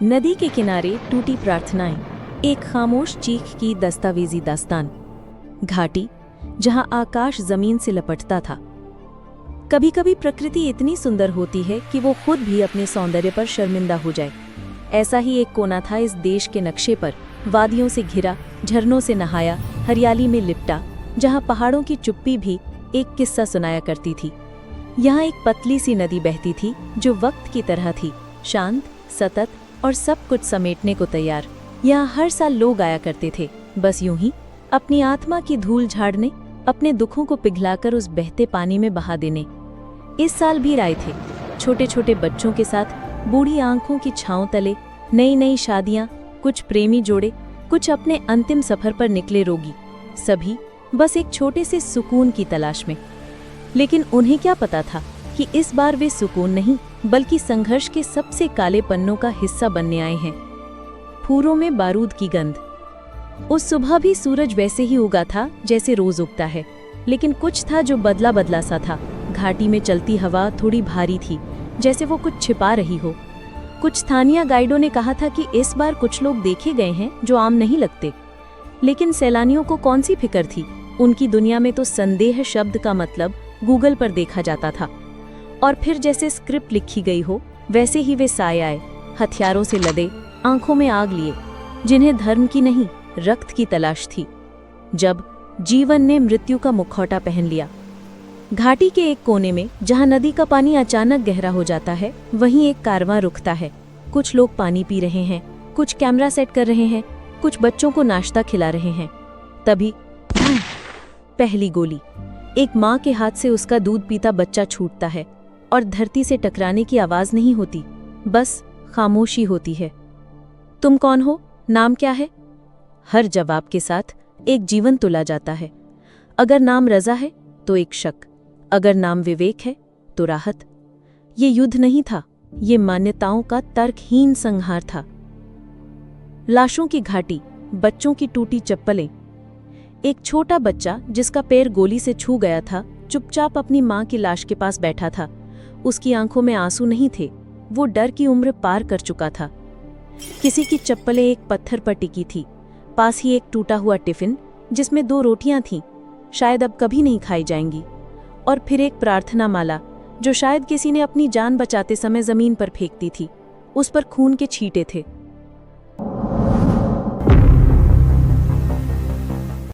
नदी के किनारे टूटी प्रार्थनाएं, एक खामोश चीख की दस्तावेजी दास्तान। घाटी जहां आकाश जमीन से लपटता था। कभी कभी प्रकृति इतनी सुंदर होती है कि वो खुद भी अपने सौंदर्य पर शर्मिंदा हो जाए। ऐसा ही एक कोना था इस देश के नक्शे पर, वादियों से घिरा, झरनों से नहाया, हरियाली में लिपटा, जहां पहाड़ों की चुप्पी भी एक किस्सा सुनाया करती थी। यहाँ एक पतली सी नदी बहती थी जो वक्त की तरह थी, शांत, सतत और सब कुछ समेटने को तैयार। यहाँ हर साल लोग आया करते थे, बस यूं ही अपनी आत्मा की धूल झाड़ने, अपने दुखों को पिघलाकर उस बहते पानी में बहा देने। इस साल भी आए थे, छोटे छोटे बच्चों के साथ, बूढ़ी आंखों की छांव तले, नई नई शादियां, कुछ प्रेमी जोड़े, कुछ अपने अंतिम सफर पर निकले रोगी, सभी बस एक छोटे से सुकून की तलाश में। लेकिन उन्हें क्या पता था कि इस बार वे सुकून नहीं बल्कि संघर्ष के सबसे काले पन्नों का हिस्सा बनने आए हैं। फूरों में बारूद की गंध। उस सुबह भी सूरज वैसे ही उगा था जैसे रोज उगता है, लेकिन कुछ था जो बदला बदला सा था। घाटी में चलती हवा थोड़ी भारी थी, जैसे वो कुछ छिपा रही हो। कुछ स्थानीय गाइडों ने कहा था कि इस बार कुछ लोग देखे गए हैं जो आम नहीं लगते, लेकिन सैलानियों को कौन सी फिक्र थी। उनकी दुनिया में तो संदेह शब्द का मतलब गूगल पर देखा जाता था, और फिर जैसे स्क्रिप्ट लिखी गई हो वैसे ही वे साए आए, हथियारों से लदे, आंखों में आग लिए, जिन्हें धर्म की नहीं रक्त की तलाश थी। जब जीवन ने मृत्यु का मुखौटा पहन लिया। घाटी के एक कोने में, जहां नदी का पानी अचानक गहरा हो जाता है, वहीं एक कारवां रुकता है। कुछ लोग पानी पी रहे हैं, कुछ कैमरा सेट कर रहे हैं, कुछ बच्चों को नाश्ता खिला रहे हैं। तभी पहली गोली। एक माँ के हाथ से उसका दूध पीता बच्चा छूटता है, और धरती से टकराने की आवाज नहीं होती, बस खामोशी होती है। तुम कौन हो? नाम क्या है? हर जवाब के साथ एक जीवन तुला जाता है। अगर नाम रजा है तो एक शक, अगर नाम विवेक है तो राहत। ये युद्ध नहीं था, ये मान्यताओं का तर्कहीन संहार था। लाशों की घाटी, बच्चों की टूटी चप्पलें। एक छोटा बच्चा जिसका पैर गोली से छू गया था, चुपचाप अपनी माँ की लाश के पास बैठा था। उसकी आंखों में आंसू नहीं थे, वो डर की उम्र पार कर चुका था। किसी की चप्पलें एक पत्थर पर टिकी थी, पास ही एक टूटा हुआ टिफिन जिसमें 2 रोटियां थीं, शायद अब कभी नहीं खाई जाएंगी। और फिर एक प्रार्थना माला जो शायद किसी ने अपनी जान बचाते समय जमीन पर फेंक दी थी। उस पर खून के छींटे थे।